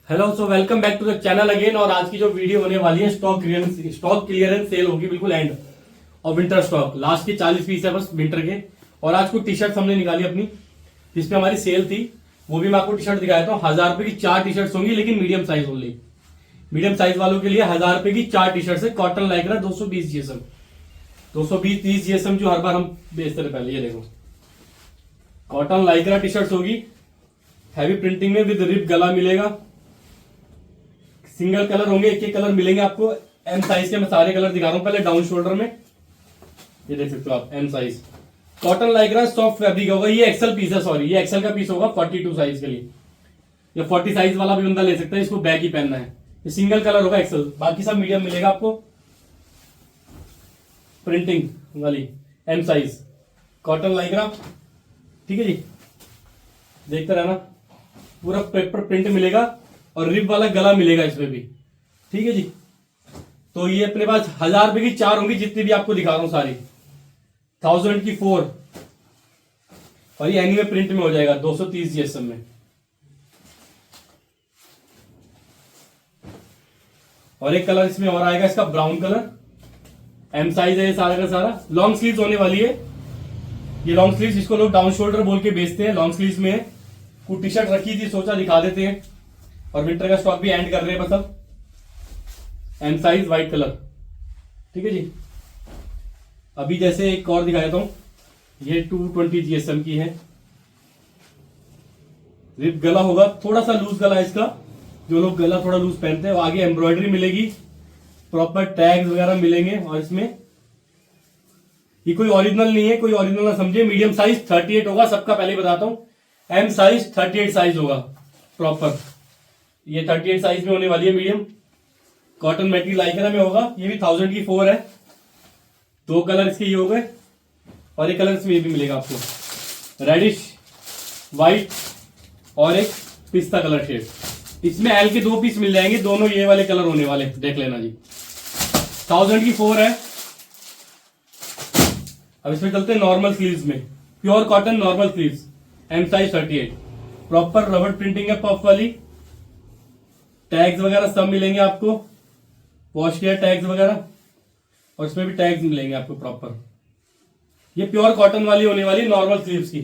Hello so welcome back to the channel again. और आज की जो वीडियो होने वाली है स्टॉक क्लियरेंस सेल होगी बिल्कुल एंड और विंटर स्टॉक लास्ट के 40 पीस है बस विंटर के। और आज कुछ टी शर्ट हमने निकाली अपनी जिसपे हमारी सेल थी, वो भी मैं आपको टी शर्ट दिखाया था। 1000 रुपए की 4 टी शर्ट होंगी लेकिन medium size only. Medium size वालों के लिए 1000 रुपए की 4 टी शर्ट है। कॉटन लाइक्रा 220 जीएसएम 220-30 जीएसएम जो हर बार हम बेचते रहे पहले। ये देखो कॉटन लाइक्रा टी शर्ट होगी हैवी प्रिंटिंग में विद रिप गला मिलेगा। सिंगल कलर होंगे, एक कलर मिलेंगे आपको। एम साइज के मैं सारे कलर दिखा रहा हूं। पहले डाउन शोल्डर में ये देख सकते हो आप, M size cotton lycra soft fabric होगा। ये एक्सल पीस है, सॉरी ये एक्सल का पीस होगा 42 साइज के लिए। या 40 साइज वाला भी बंदा ले सकता है, इसको बैग ही पहनना है। ये सिंगल कलर होगा एक्सल, बाकी सब मीडियम मिलेगा आपको। प्रिंटिंग वाली एम साइज कॉटन लाइक्रा, ठीक है जी। देखते रहना, पूरा पेपर प्रिंट मिलेगा और रिप वाला गला मिलेगा इसमें भी, ठीक है जी। तो ये अपने पास 1000 रुपए की 4 होंगी, जितनी भी आपको दिखा रहा हूं सारी। 1000 की 4 और ये एनीवे प्रिंट में हो जाएगा 230 जीएसएम में। और एक कलर इसमें और आएगा, इसका ब्राउन कलर। एम साइज है ये सारा का सारा। लॉन्ग स्लीव्स होने वाली है ये। लॉन्ग स्लीव्स इसको लोग डाउन शोल्डर बोल के बेचते हैं। लॉन्ग स्लीव्स में कुछ टी शर्ट रखी थी, सोचा दिखा देते हैं। और विंटर का स्टॉक भी एंड कर रहे हैं बस अब। एम साइज व्हाइट कलर, ठीक है जी। अभी जैसे एक और दिखा देता हूं, ये 220 जीएसएम की है। रिप गला होगा, थोड़ा सा लूज गला है इसका। जो लोग गला थोड़ा लूज पहनते हैं, आगे एम्ब्रॉयडरी मिलेगी, प्रॉपर टैग्स वगैरह मिलेंगे। और इसमें ये कोई ओरिजिनल नहीं है, कोई ओरिजिनल ना समझे। मीडियम साइज 38 होगा सबका, पहले ही बताता हूं। एम साइज 38 साइज होगा प्रॉपर। ये 38 साइज में होने वाली है मीडियम। कॉटन मेटेरियल लाइक्रा में होगा। ये भी 1000 की 4 है। 2 कलर इसके ये हो गए और एक कलर इसमें ये भी मिलेगा आपको, रेडिश व्हाइट और एक पिस्ता कलर शेड। इसमें एल के 2 पीस मिल जाएंगे, दोनों ये वाले कलर होने वाले, देख लेना जी। 1000 की 4 है। अब इसमें चलते हैं नॉर्मल स्लीव्स में। Pure cotton normal sleeves, M size 38। Proper rubber printing है पफ वाली। टैग्स वगैरह सब मिलेंगे आपको, वॉश केयर टैग्स वगैरह। और इसमें भी टैग्स मिलेंगे आपको प्रॉपर। ये प्योर कॉटन वाली होने वाली नॉर्मल स्लीव्स की।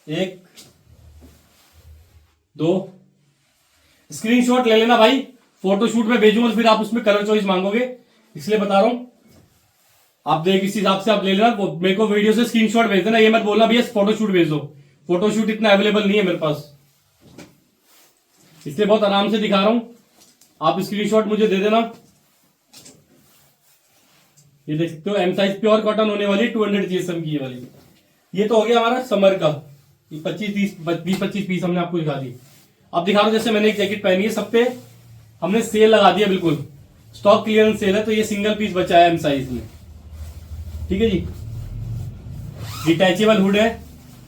1 2 स्क्रीनशॉट ले लेना भाई, फोटोशूट में भेजूंगा तो फिर आप उसमें कलर चॉइस मांगोगे, इसलिए बता रहा हूं। आप देख इस हिसाब से आप ले लेना। मेरे को वीडियो से स्क्रीनशॉट भेज देना, ये मत बोलना भैया फोटोशूट भेज दो। फोटोशूट इतना अवेलेबल नहीं है मेरे पास, इसलिए बहुत आराम से दिखा रहा हूं। आप स्क्रीनशॉट मुझे दे देना। ये देख सकते हो एम साइज प्योर कॉटन होने वाली 200 जीएसएम की ये वाली। ये तो हो गया हमारा समर का। 25 पीस हमने आपको दिखा दी। अब दिखा रहा हूं, जैसे मैंने एक जैकेट पहनी है, सब पे हमने सेल लगा दिया बिल्कुल। स्टॉक क्लियरेंस सेल है, तो ये सिंगल पीस बचा है एम साइज में, ठीक है जी। डिटैचेबल हुड है,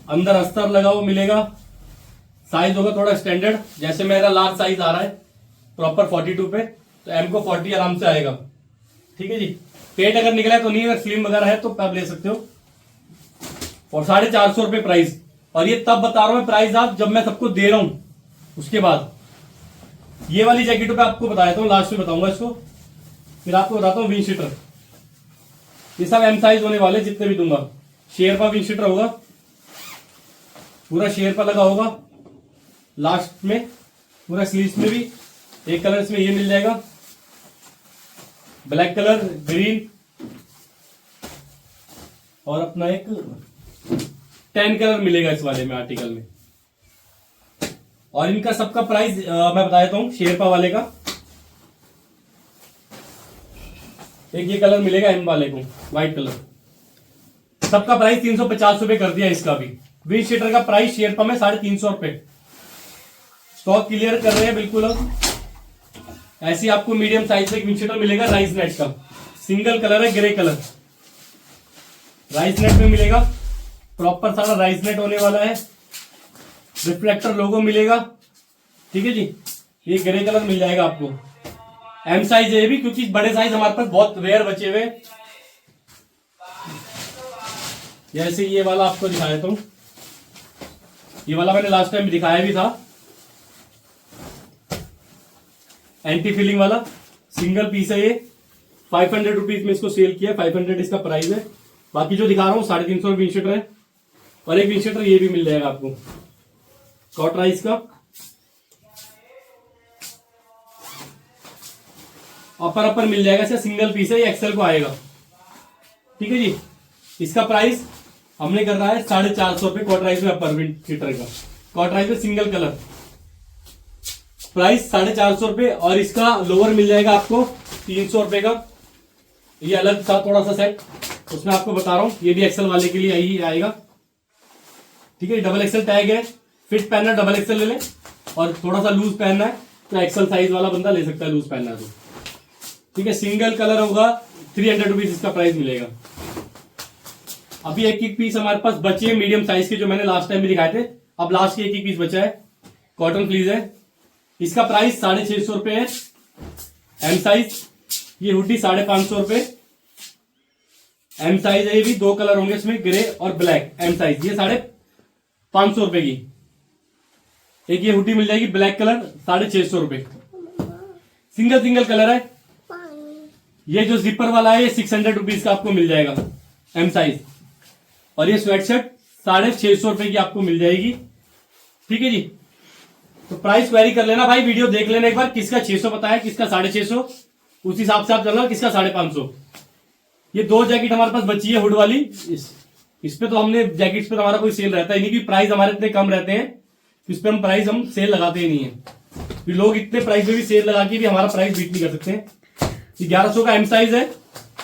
अंदर अस्तर लगा हुआ मिलेगा। साइज होगा थोड़ा स्टैंडर्ड, जैसे मेरा लार्ज साइज आ रहा है प्रॉपर 42 पे, तो एम को 40 आराम से आएगा, ठीक है जी। पेट अगर निकला है तो नहीं, अगर स्लिम वगैरह है तो आप ले सकते हो। और 450 रुपए प्राइस। और ये तब बता रहा हूं प्राइस आप, जब मैं सबको दे रहा हूं उसके बाद। ये वाली जैकेटों पे आपको बता देता हूं, लास्ट में बताऊंगा इसको, फिर आपको बताता हूं। विंडशीटर ये सब एम साइज होने वाले जितने भी दूंगा। शेरपा विंडशीटर होगा, पूरा शेरपा लगा होगा लास्ट में, पूरा स्लीव्स में भी। एक कलर इसमें ये मिल जाएगा, ब्लैक कलर, ग्रीन और अपना एक 10 कलर मिलेगा इस वाले में, आर्टिकल में। और इनका सबका प्राइस मैं बता देता हूं। शेरपा वाले का एक ये कलर मिलेगा एम वाले को, व्हाइट कलर। सबका प्राइस 350 रुपए कर दिया इसका भी। विंड शीटर का प्राइस शेरपा में 350 रुपए। स्टॉक क्लियर कर रहे हैं बिल्कुल। अब ऐसे आपको मीडियम साइज का एक विंड शीटर मिलेगा राइस नेट का। सिंगल कलर है, ग्रे कलर, राइस नेट में मिलेगा। प्रॉपर सारा राइस नेट होने वाला है। रिफ्लेक्टर लोगो मिलेगा, ठीक है जी। ये ग्रे कलर मिल जाएगा आपको। एम साइज है ये भी, क्योंकि बड़े साइज हमारे पास बहुत रेयर बचे हुए। जैसे ये वाला आपको दिखा देता हूं। ये वाला मैंने लास्ट टाइम दिखाया भी था। एंटी फीलिंग वाला सिंगल पीस है ये। 500 रुपीज में इसको सेल किया, 500 इसका प्राइस है। बाकी जो दिखा रहा हूँ 350 रुपये विंड शीटर है। और एक विंड शीटर ये भी मिल जाएगा आपको कॉटराइज का। अपर मिल जाएगा, इसका सिंगल पीस है, ये एक्सेल को आएगा। ठीक है जी, इसका प्राइस हमने कर रहा है 450 रुपये कॉटराइज में अपर विंड शीटर का। कॉटराइज में सिंगल कलर प्राइस 450 रुपये। और इसका लोअर मिल जाएगा आपको 300 रुपये का। ये अलग था थोड़ा सा सेट, उसमें आपको बता रहा हूं, ये भी एक्सेल वाले के लिए ही आएगा। ठीक है, डबल एक्सेल टैग है। फिट पहनना डबल एक्सेल ले लें, और थोड़ा सा लूज पहनना है तो एक्सेल साइज वाला बंदा ले सकता है, लूज पहनना है तो। ठीक है, सिंगल कलर होगा, 300 रुपीज इसका प्राइस मिलेगा। अभी एक पीस हमारे पास बचे हैं मीडियम साइज के, जो मैंने लास्ट टाइम भी दिखाए थे। अब लास्ट के एक पीस बचा है, कॉटन फ्लीज है। इसका प्राइस 650 रुपये है, एम साइज। ये हुडी 550 रुपये, एम साइज है। ये भी 2 कलर होंगे इसमें, ग्रे और ब्लैक, एम साइज। ये 550 रुपए की। एक ये हुडी मिल जाएगी ब्लैक कलर, 650 रुपये। सिंगल कलर है। ये जो जिपर वाला है ये 600 रुपीज का आपको मिल जाएगा, एम साइज। और ये स्वेटशर्ट 650 रुपए की आपको मिल जाएगी। ठीक है जी, तो प्राइस क्वेरी कर लेना भाई, वीडियो देख लेना एक बार, किसका 600 बताया, किसका 650, उस हिसाब से आप चलना, किसका 550। ये 2 जैकेट हमारे पास बची है हुड वाली। इस पे तो हमने जैकेट्स पे तो हमारा कोई सेल रहता ही नहीं, क्योंकि प्राइस हमारे इतने कम रहते हैं, इस पे हम सेल लगाते ही नहीं है। लोग इतने प्राइस में भी सेल लगा के भी हमारा प्राइस बीट नहीं कर सकते हैं। 1100 का एम साइज है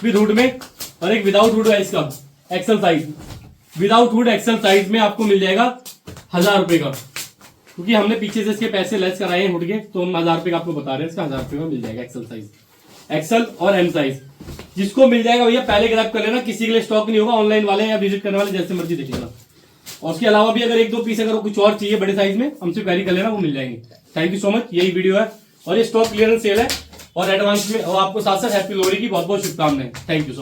विद हुड में, और एक विदाउट हुड है इसका XL size. Without hood XL size में आपको मिल जाएगा 1000 रुपए का, क्योंकि हमने पीछे से इसके पैसे लेस कराए हैं हुड के, तो हम 1000 रुपए का आपको बता रहे हैं। इसका 1000 रुपए का मिल जाएगा एक्सेल साइज, एक्सेल और एम साइज। जिसको मिल जाएगा भैया पहले ग्रैब कर लेना, किसी के लिए स्टॉक नहीं होगा। ऑनलाइन वाले या विजिट करने वाले जैसे मर्जी देख लेना। और उसके अलावा भी अगर 1-2 पीस अगर कुछ और चाहिए बड़े साइज में, हमसे क्वेरी कर लेना, वो मिल जाएंगे। थैंक यू सो मच, यही वीडियो है। और ये स्टॉक क्लियरेंस सेल है, और एडवांस में और आपको साथ साथ हैप्पी लोहड़ी की बहुत बहुत शुभकामनाएं। Thank you so much.